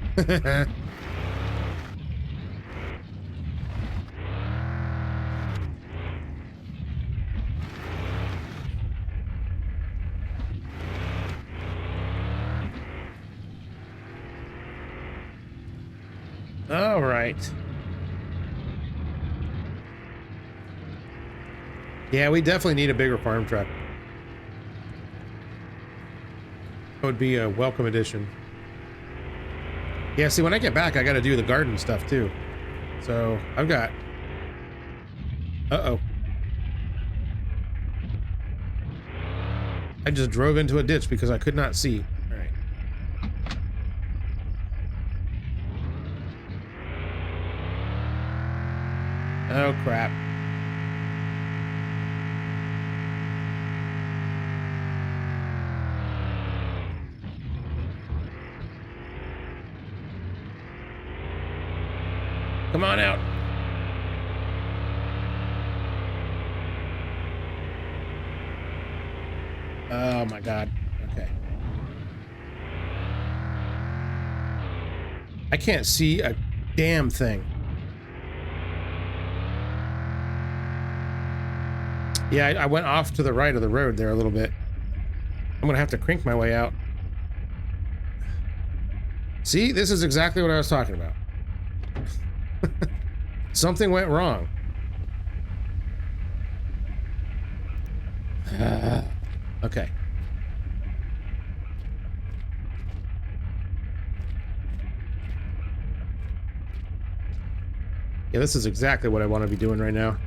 [SPEAKER 1] All right. Yeah, we definitely need a bigger farm truck. That would be a welcome addition. Yeah, see, when I get back, I got to do the garden stuff too. So I've got... Uh-oh. I just drove into a ditch because I could not see. All right. Oh, crap. Come on out. Oh my God. Okay. I can't see a damn thing. Yeah, I went off to the right of the road there a little bit. I'm gonna have to crank my way out. See, this is exactly what I was talking about. Something went wrong. Okay. Yeah, this is exactly what I want to be doing right now.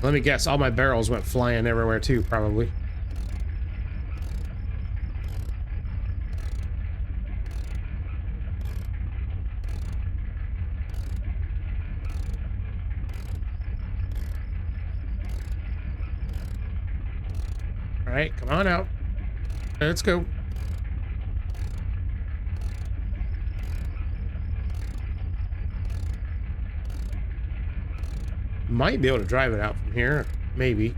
[SPEAKER 1] Let me guess, all my barrels went flying everywhere too, probably. All right, come on out. Let's go. Might be able to drive it out from here, maybe.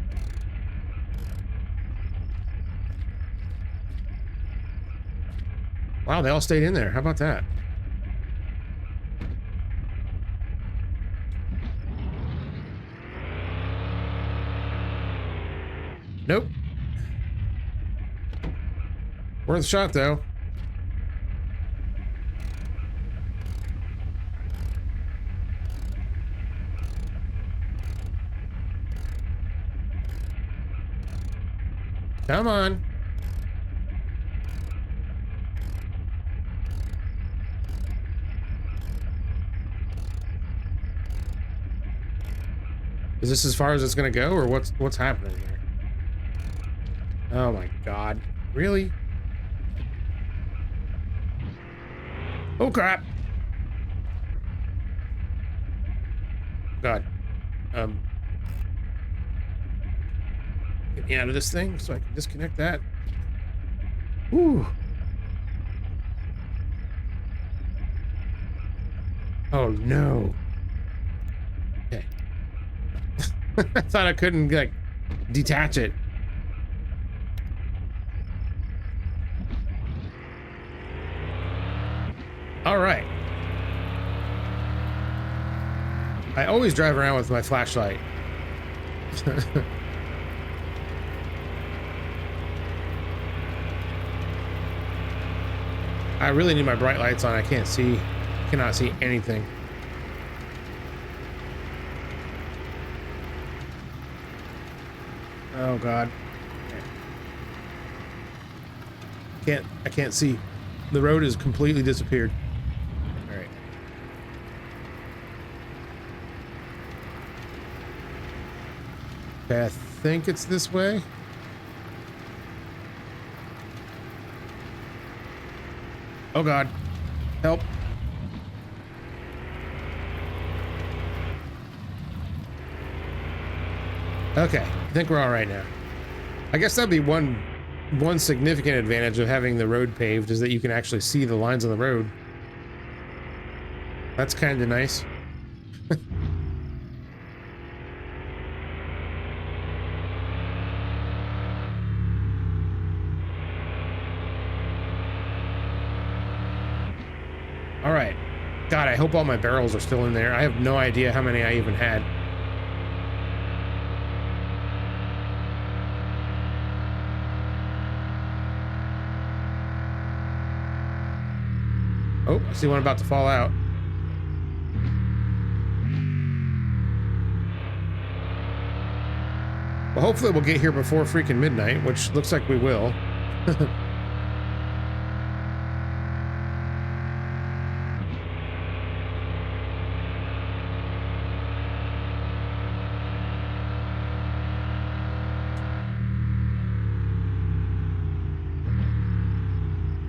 [SPEAKER 1] Wow, they all stayed in there. How about that? Nope. Worth a shot, though. Come on. Is this as far as it's gonna go, or what's happening here? Oh my God. Really? Oh crap. God. Get me out of this thing so I can disconnect that. Whew. Oh no. Okay. I thought I couldn't like detach it. All right. I always drive around with my flashlight. I really need my bright lights on. I can't see, cannot see anything. Oh God. I can't see. The road has completely disappeared. All right. Okay, I think it's this way. Oh God, help. Okay, I think we're all right now. I guess that'd be one significant advantage of having the road paved is that you can actually see the lines on the road. That's kind of nice. All right. God, I hope all my barrels are still in there. I have no idea how many I even had. Oh, I see one about to fall out. Well, hopefully we'll get here before freaking midnight, which looks like we will.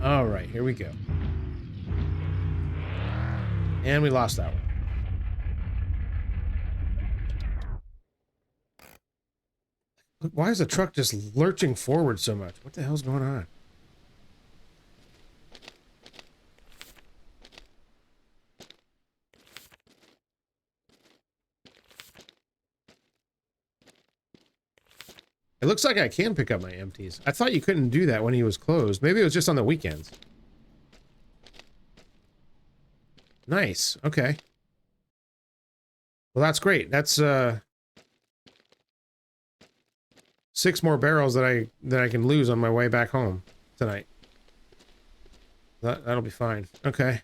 [SPEAKER 1] All right, here we go. And we lost that one. Why is the truck just lurching forward so much? What the hell's going on? It looks like I can pick up my empties. I thought you couldn't do that when he was closed. Maybe it was just on the weekends. Nice. Okay. Well, that's great. That's 6 more barrels that I can lose on my way back home tonight. That'll be fine. Okay.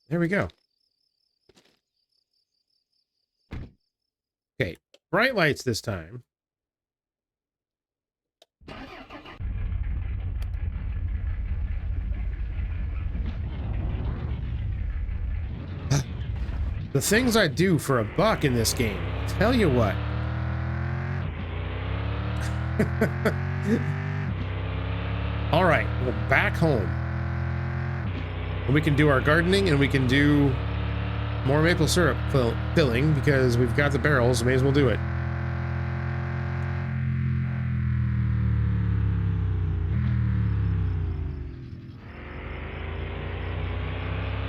[SPEAKER 1] There we go. Okay, bright lights this time. The things I do for $1 in this game. Tell you what. All right, well, back home. And we can do our gardening and we can do more maple syrup filling because we've got the barrels. May as well do it.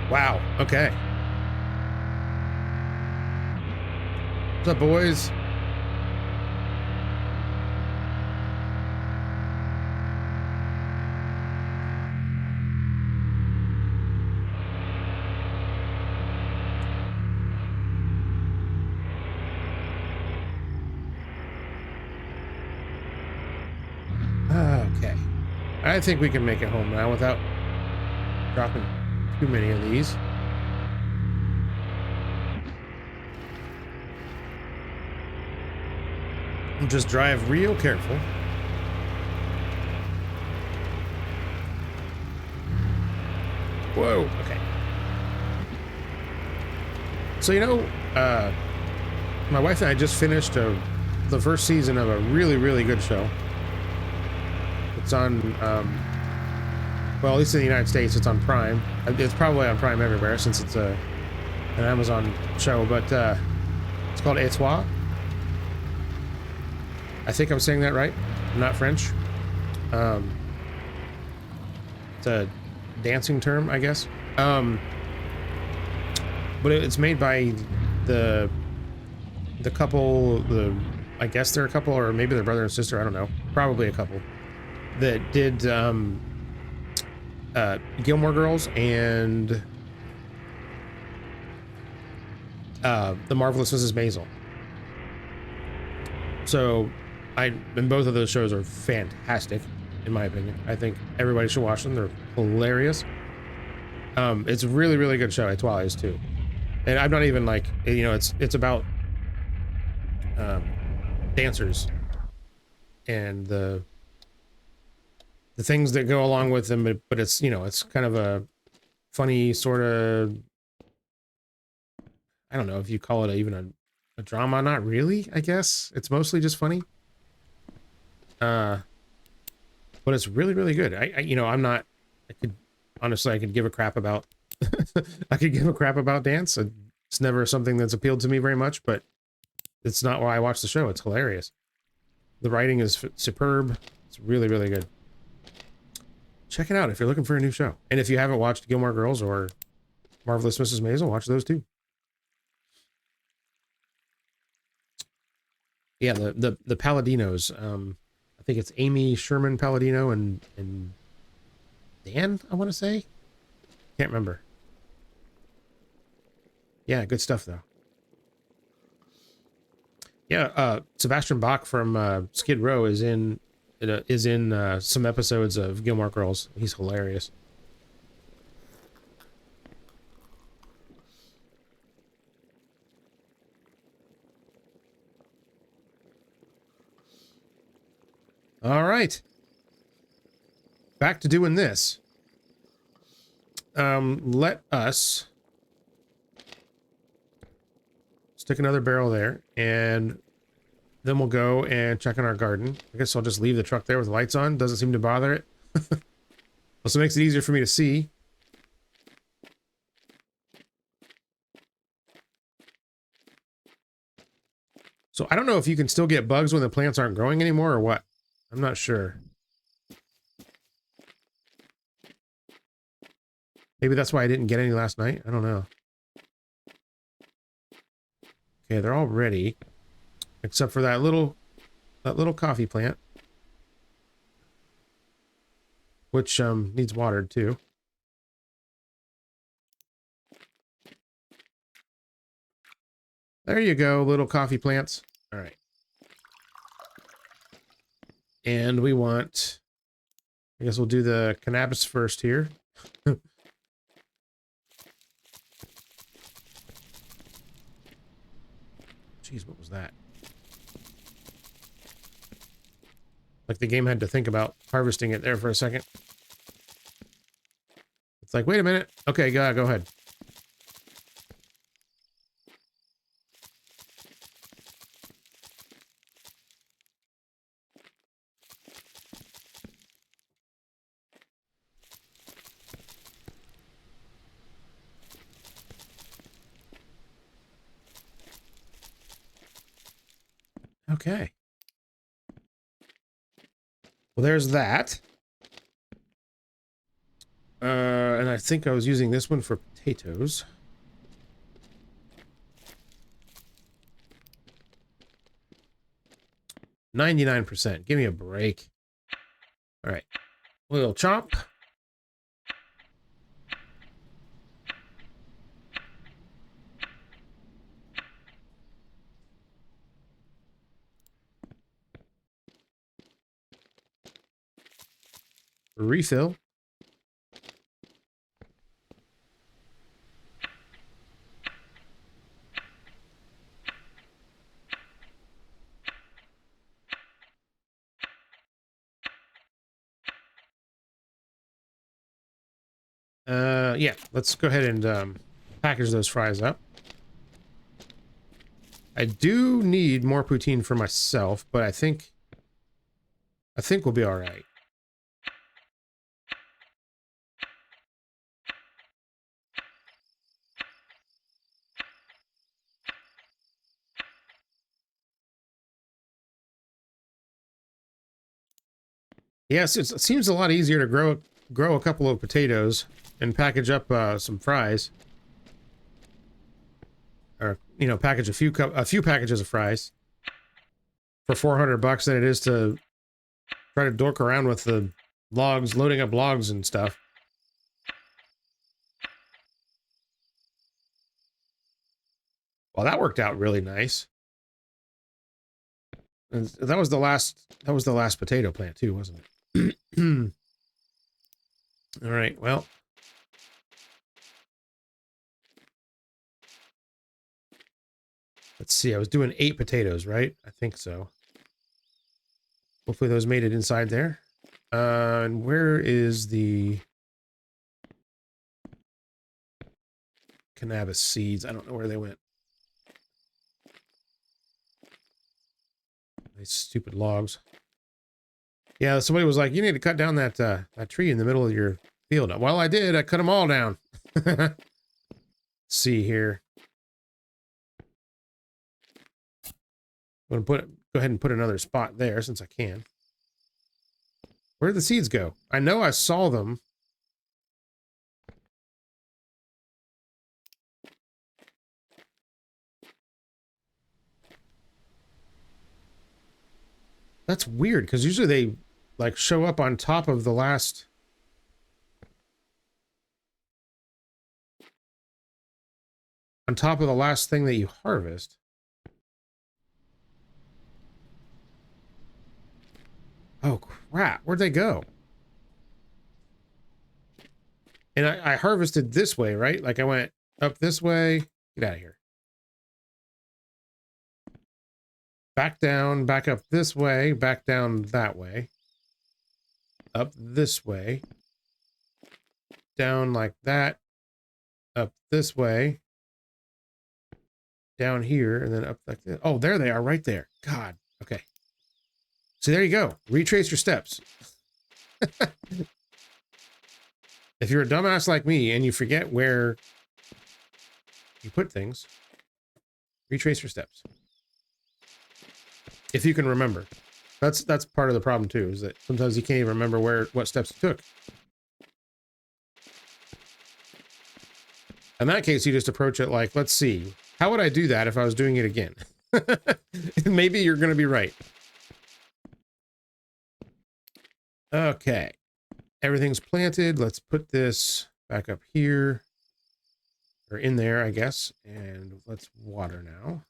[SPEAKER 1] Wow. Okay. What's up, boys? Okay. I think we can make it home now without dropping too many of these. We'll just drive real careful. Whoa, okay. So, you know, my wife and I just finished the first season of a really, really good show. It's on, well, at least in the United States, it's on Prime. It's probably on Prime everywhere since it's an Amazon show, but it's called Etoile. I think I'm saying that right. I'm not French. It's a dancing term, I guess. But it's made by the couple, I guess they're a couple, or maybe they're brother and sister, I don't know. Probably a couple that did Gilmore Girls and The Marvelous Mrs. Maisel. So and both of those shows are fantastic, in my opinion. I think everybody should watch them. They're hilarious. It's a really, really good show. Etoile is too. And I'm not even like, you know, it's about dancers and the things that go along with them, but it's, you know, it's kind of a funny sort of, I don't know if you call it even a drama. Not really, I guess. It's mostly just funny. But it's really, really good. You know, I'm not, I could, honestly, I could give a crap about, I could give a crap about dance. It's never something that's appealed to me very much, but it's not why I watch the show. It's hilarious. The writing is superb. It's really, really good. Check it out if you're looking for a new show. And if you haven't watched Gilmore Girls or Marvelous Mrs. Maisel, watch those too. Yeah, the Palladinos. I think it's Amy Sherman Palladino and Dan, I want to say. Can't remember. Yeah, good stuff though. Yeah, Sebastian Bach from Skid Row is in some episodes of Gilmore Girls. He's hilarious. All right. Back to doing this. Let us stick another barrel there, and then we'll go and check on our garden. I guess I'll just leave the truck there with the lights on. Doesn't seem to bother it. Also makes it easier for me to see. So I don't know if you can still get bugs when the plants aren't growing anymore or what. I'm not sure. Maybe that's why I didn't get any last night. I don't know. Okay, they're all ready. Except for that little coffee plant. Which needs watered too. There you go, little coffee plants. All right. And we want, I guess we'll do the cannabis first here. Jeez, what was that? Like the game had to think about harvesting it there for a second. It's like, wait a minute. Okay, go ahead. Okay. Well, there's that. And I think I was using this one for potatoes. %. Give me a break. All right. We'll chop. Refill. Yeah, let's go ahead and package those fries up. I do need more poutine for myself, but I think we'll be all right. Yes, it seems a lot easier to grow a couple of potatoes and package up some fries, or you know, package a few packages of fries for $400 than it is to try to dork around with the logs, loading up logs and stuff. Well, that worked out really nice. And that was the last potato plant too, wasn't it? All right, well, Let's see, I was doing 8 potatoes, right? I think so. Hopefully those made it inside there. And where is the cannabis seeds? I don't know where they went. These stupid logs. Yeah, somebody was like, you need to cut down that that tree in the middle of your field. Well, I did. I cut them all down. Let's see here. I'm going to go ahead and put another spot there since I can. Where did the seeds go? I know I saw them. That's weird, because usually they like show up on top of the last... on top of the last thing that you harvest. Oh, crap. Where'd they go? And I harvested this way, right? Like I went up this way. Get out of here. Back down, back up this way, back down that way. Up this way. Down like that. Up this way. Down here, and then up like this. Oh, there they are, right there. God. Okay. So there you go. Retrace your steps. If you're a dumbass like me and you forget where you put things, retrace your steps. If you can remember. That's part of the problem too, is that sometimes you can't even remember what steps you took. In that case, you just approach it like, let's see, how would I do that if I was doing it again? Maybe you're going to be right. Okay. Everything's planted. Let's put this back up here. Or in there, I guess. And let's water now.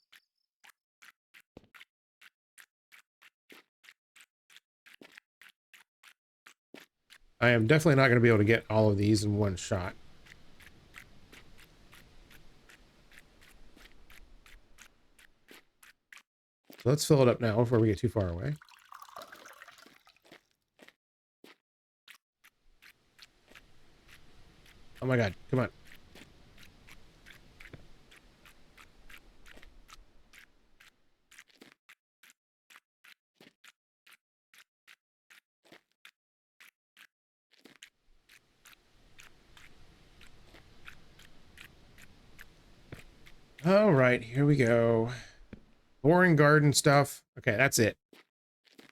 [SPEAKER 1] I am definitely not going to be able to get all of these in one shot. So let's fill it up now before we get too far away. Oh my God, come on. All right, here we go. Boring garden stuff. Okay, that's it.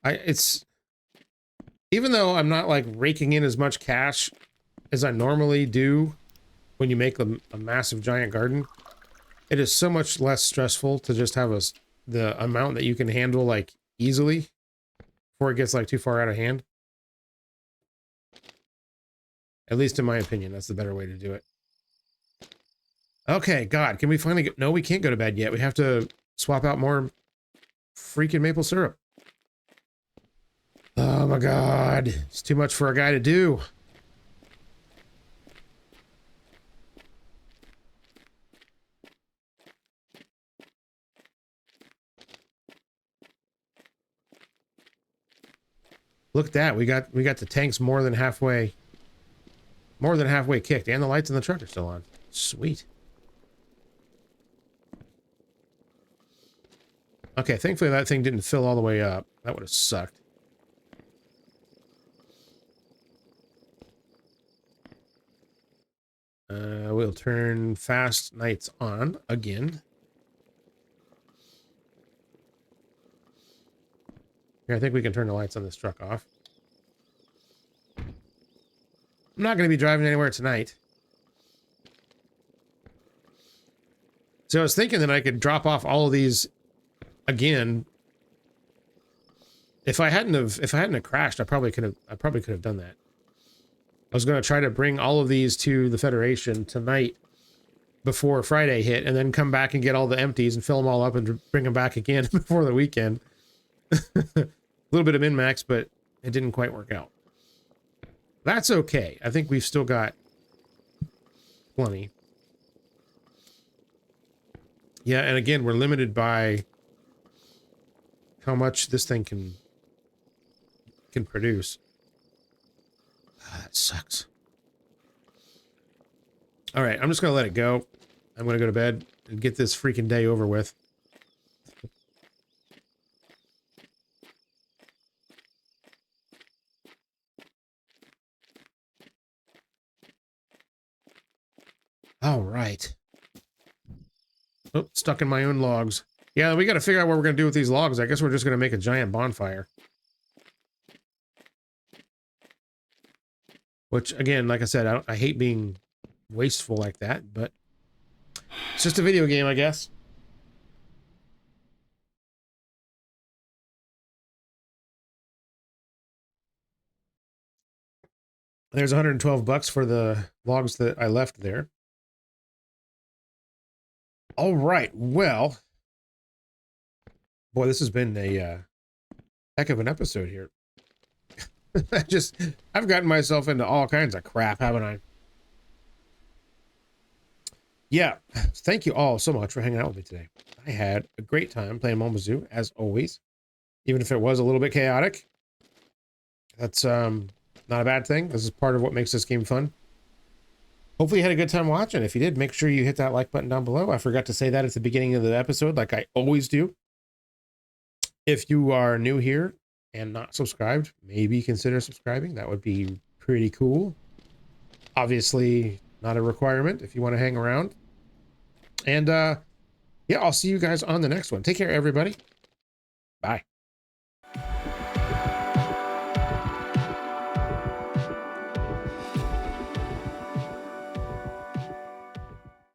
[SPEAKER 1] It's even though I'm not like raking in as much cash as I normally do when you make a massive giant garden, it is so much less stressful to just have the amount that you can handle like easily before it gets like too far out of hand. At least in my opinion, that's the better way to do it. Okay, God, can we finally get... No, we can't go to bed yet. We have to swap out more freaking maple syrup. Oh my God, it's too much for a guy to do. Look at that. We got the tanks more than halfway kicked, and the lights in the truck are still on. Sweet. Okay, thankfully that thing didn't fill all the way up. That would have sucked. We'll turn fast nights on again. Here, I think we can turn the lights on this truck off. I'm not going to be driving anywhere tonight. So I was thinking that I could drop off all of these again. If I hadn't have crashed, I probably could have done that. I was going to try to bring all of these to the Federation tonight before Friday hit, and then come back and get all the empties and fill them all up and bring them back again before the weekend. A little bit of min-max, but it didn't quite work out. That's okay. I think we've still got plenty. Yeah, and again, we're limited by how much this thing can produce. Ah, that sucks. All right, I'm just gonna let it go. I'm gonna go to bed and get this freaking day over with. All right. Oh, stuck in my own logs. Yeah, we got to figure out what we're going to do with these logs. I guess we're just going to make a giant bonfire. Which, again, like I said, I hate being wasteful like that, but it's just a video game, I guess. There's 112 bucks for the logs that I left there. All right, well, boy, this has been a heck of an episode here. I've gotten myself into all kinds of crap, haven't I? Yeah, thank you all so much for hanging out with me today. I had a great time playing Mon Bazou, as always. Even if it was a little bit chaotic. That's not a bad thing. This is part of what makes this game fun. Hopefully you had a good time watching. If you did, make sure you hit that like button down below. I forgot to say that at the beginning of the episode, like I always do. If you are new here and not subscribed, maybe consider subscribing. That would be pretty cool. Obviously, not a requirement if you want to hang around. And yeah, I'll see you guys on the next one. Take care, everybody. Bye.